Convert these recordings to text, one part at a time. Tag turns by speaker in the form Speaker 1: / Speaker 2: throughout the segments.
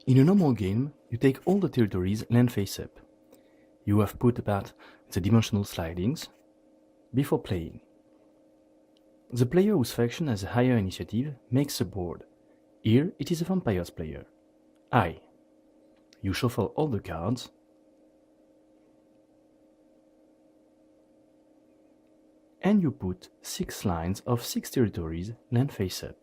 Speaker 1: In a normal game, you take all the territories land face up. You have put about the dimensional slidings before playing. The player whose faction has a higher initiative makes a board. Here it is a vampires player. I. You shuffle all the cards. And you put 6 lines of 6 territories land face up.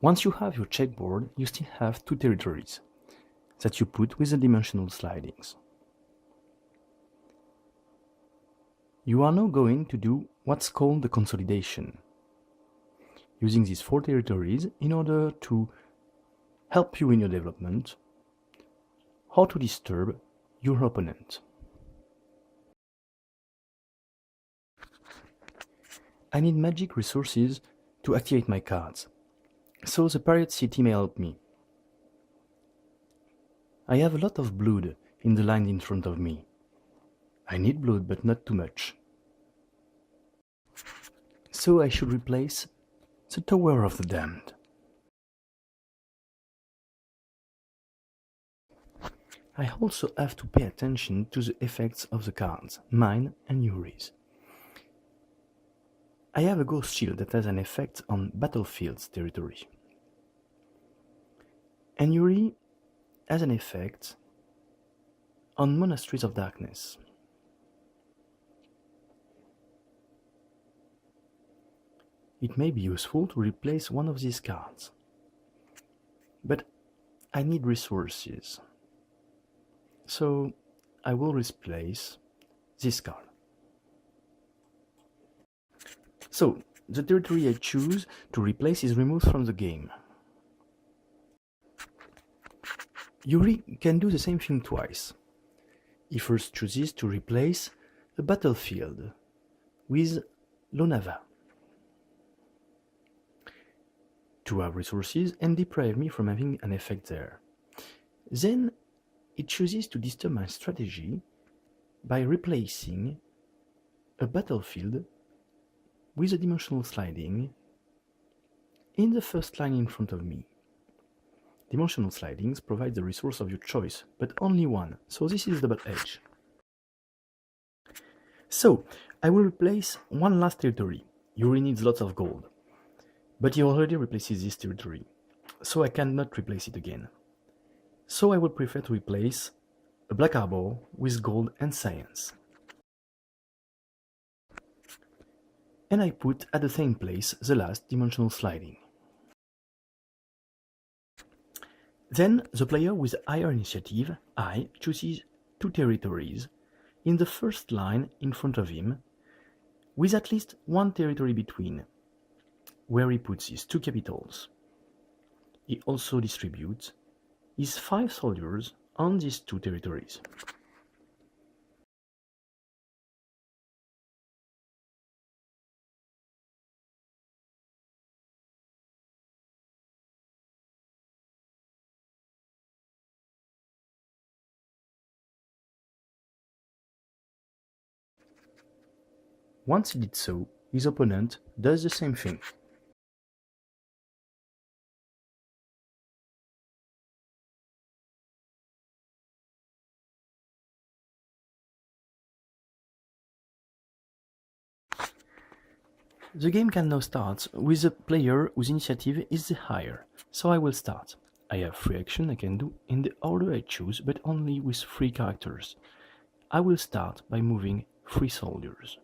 Speaker 1: Once you have your checkboard, you still have 2 territories that you put with the dimensional slidings. You are now going to do what's called the consolidation, using these 4 territories in order to help you in your development or to disturb your opponent. I need magic resources to activate my cards, so the Pirate City may help me. I have a lot of blood in the line in front of me. I need blood, but not too much. So I should replace the Tower of the Damned. I also have to pay attention to the effects of the cards, mine and Yuri's. I have a Ghost Shield that has an effect on Battlefield's territory. And Yuri has an effect on Monasteries of Darkness. It may be useful to replace one of these cards, but I need resources, so I will replace this card. So, the territory I choose to replace is removed from the game. Yuri can do the same thing twice. He first chooses to replace the battlefield with Lonava to have resources and deprive me from having an effect there. Then it chooses to disturb my strategy by replacing a battlefield with a dimensional sliding in the first line in front of me. Dimensional slidings provide the resource of your choice, but only one, so this is double edge. So, I will replace one last territory. Yuri needs lots of gold, but he already replaces this territory, so I cannot replace it again. So I would prefer to replace a Black Harbor with gold and science. And I put at the same place the last dimensional sliding. Then the player with higher initiative, I, chooses 2 territories in the first line in front of him, with at least 1 territory between, where he puts his 2 capitals. He also distributes his 5 soldiers on these 2 territories. Once he did so, his opponent does the same thing. The game can now start with a player whose initiative is the higher, so I will start. I have 3 actions I can do in the order I choose, but only with 3 characters. I will start by moving 3 soldiers.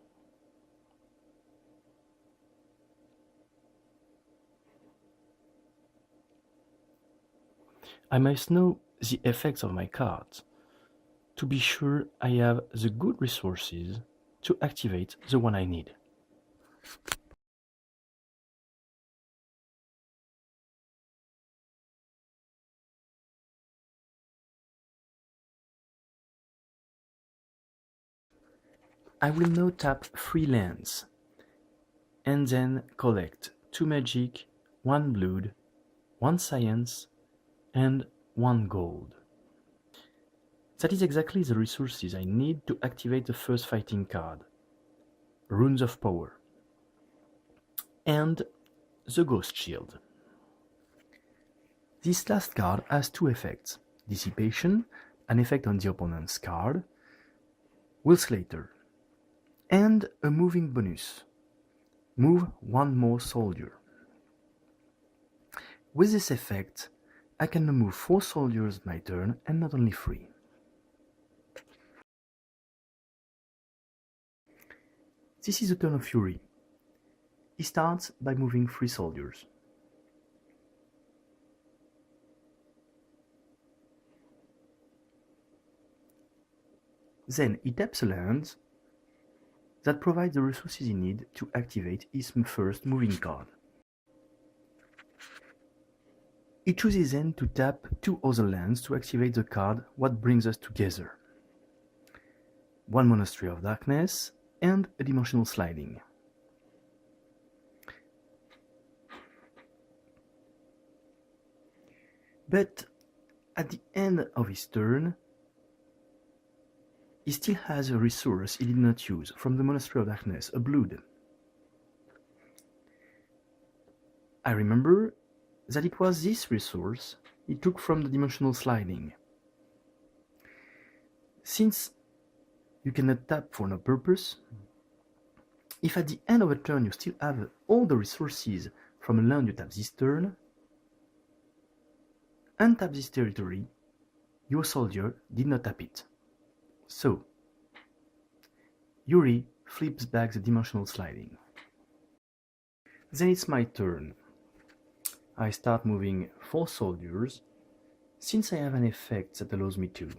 Speaker 1: I must know the effects of my cards to be sure I have the good resources to activate the one I need. I will now tap 3 lands and then collect 2 magic, 1 blood, 1 science, and 1 gold. That is exactly the resources I need to activate the first fighting card, Runes of Power, and the Ghost Shield. This last card has 2 effects: Dissipation, an effect on the opponent's card, Will Slater, and a moving bonus, move 1 more soldier. With this effect, I can now move 4 soldiers my turn and not only 3. This is a turn of Fury. He starts by moving 3 soldiers. Then he taps a land that provides the resources he needs to activate his first moving card. He chooses then to tap 2 other lands to activate the card What Brings Us Together, 1 Monastery of Darkness, and a Dimensional Sliding. But at the end of his turn, he still has a resource he did not use from the Monastery of Darkness, a blood. I remember that it was this resource he took from the Dimensional Sliding. Since you cannot tap for no purpose, if at the end of a turn you still have all the resources from a land you tap this turn, untap this territory, your soldier did not tap it. So, Yuri flips back the Dimensional Sliding. Then it's my turn. I start moving 4 soldiers, since I have an effect that allows me to.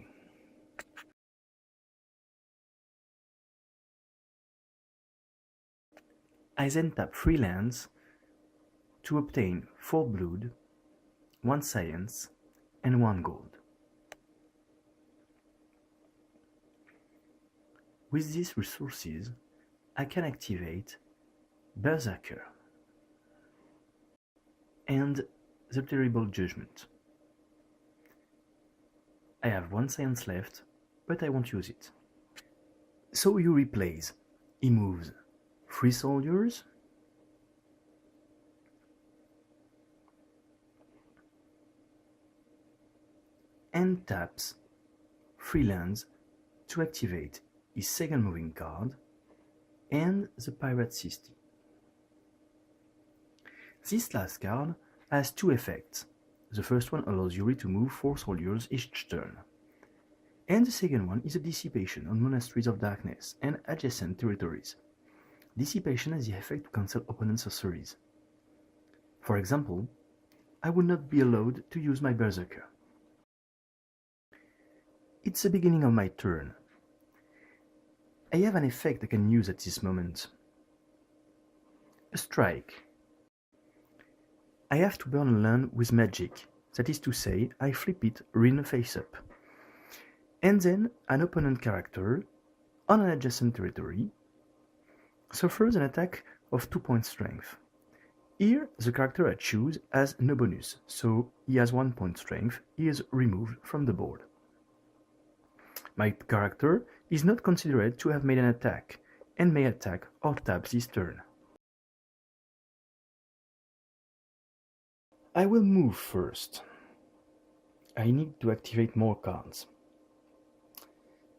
Speaker 1: I then tap 3 lands to obtain 4 blood, 1 science, and 1 gold. With these resources, I can activate Berserker and the Terrible Judgment. I have 1 science left, but I won't use it. So Yuri plays. He moves 3 soldiers, and taps 3 lands to activate his second moving card and the Pirate City. This last card has 2 effects. The first one allows Yuri to move 4 soldiers each turn, and the second one is a Dissipation on Monasteries of Darkness and adjacent territories. Dissipation has the effect to cancel opponent sorceries. For example, I would not be allowed to use my Berserker. It's the beginning of my turn. I have an effect I can use at this moment. A strike. I have to burn a land with magic, that is to say, I flip it Rin face up. And then an opponent character, on an adjacent territory, suffers an attack of 2 point strength. Here, the character I choose has no bonus, so he has 1 point strength, he is removed from the board. My character is not considered to have made an attack, and may attack or tap this turn. I will move first. I need to activate more cards.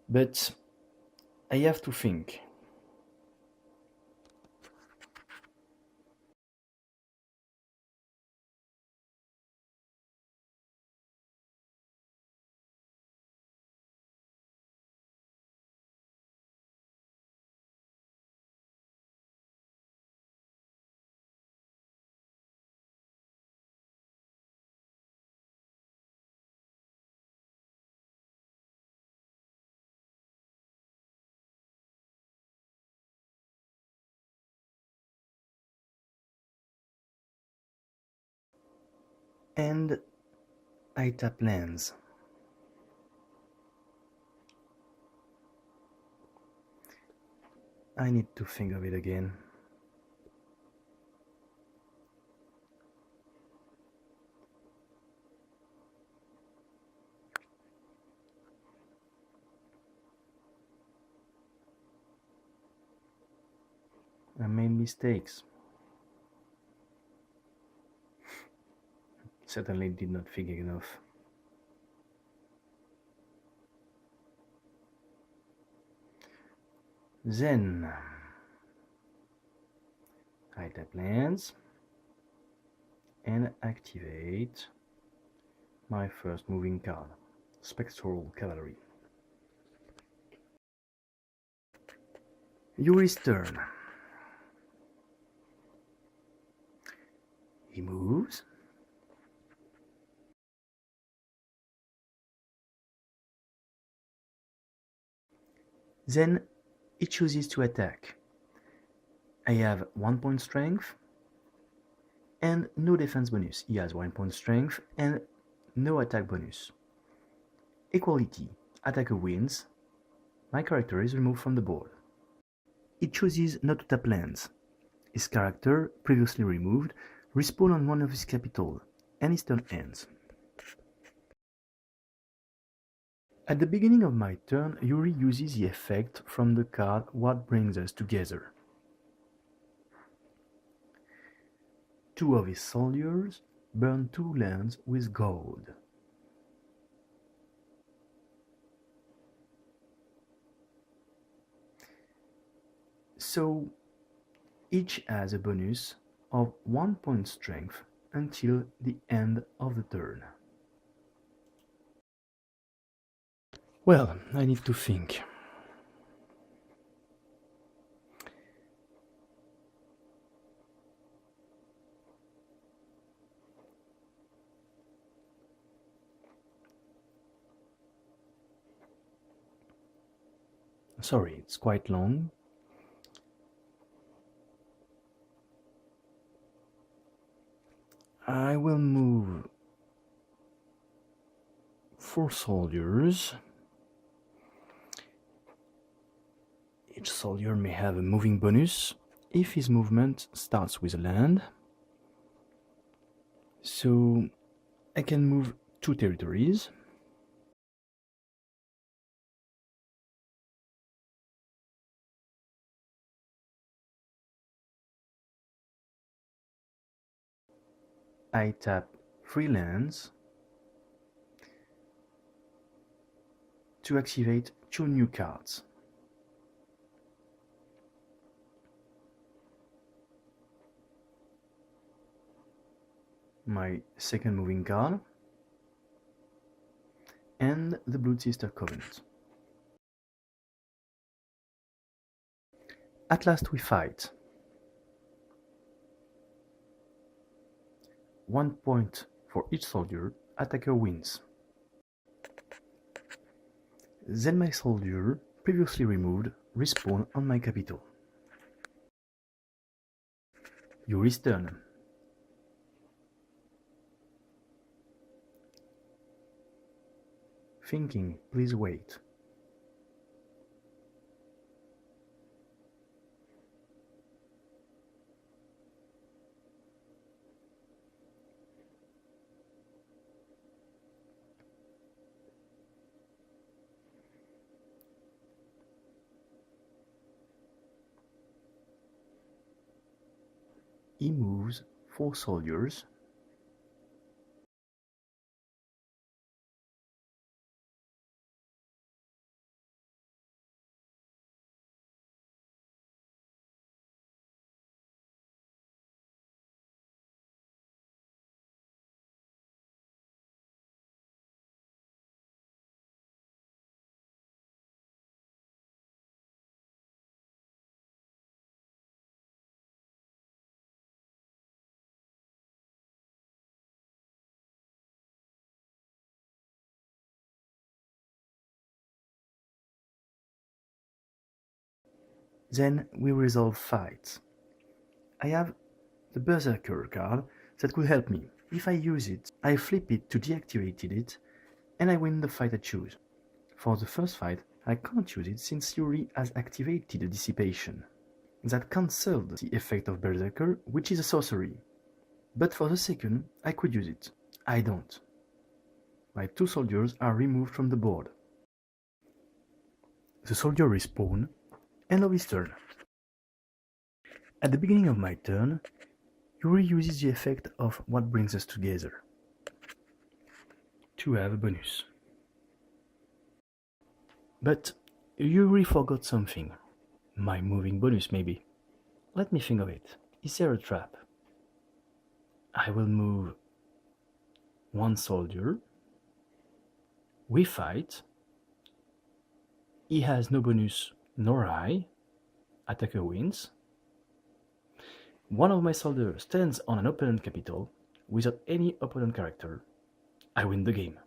Speaker 1: But I have to think. And I tap lands. I need to think of it again. I made mistakes. Certainly did not think enough. Then I tap lands and activate my first moving card, Spectral Cavalry. Yuri's turn. He moves. Then he chooses to attack. I have 1 point strength and no defense bonus. He has 1 point strength and no attack bonus. Equality. Attacker wins. My character is removed from the board. He chooses not to tap lands. His character, previously removed, respawns on one of his capital, and his turn ends. At the beginning of my turn, Yuri uses the effect from the card What Brings Us Together. 2 of his soldiers burn 2 lands with gold. So each has a bonus of 1 point strength until the end of the turn. Well, I need to think. Sorry, it's quite long. I will move 4 soldiers. Each soldier may have a moving bonus if his movement starts with a land. So I can move 2 territories. I tap 3 lands to activate 2 new cards. My second moving card and the Bloodsister Covenant. At last we fight. 1 point for each soldier, attacker wins. Then my soldier, previously removed, respawn on my capital. Yuri's turn. Thinking, please wait. He moves 4 soldiers. Then we resolve fights. I have the Berserker card that could help me. If I use it, I flip it to deactivate it, and I win the fight I choose. For the first fight, I can't use it since Yuri has activated a dissipation. That cancelled the effect of Berserker, which is a sorcery. But for the second, I could use it. I don't. My 2 soldiers are removed from the board. The soldier respawn. End of his turn. At the beginning of my turn, Yuri uses the effect of What Brings Us Together to have a bonus. But Yuri forgot something. My moving bonus, maybe. Let me think of it. Is there a trap? I will move 1 soldier. We fight. He has no bonus, nor I. Attacker wins. One of my soldiers stands on an opponent capital without any opponent character. I win the game.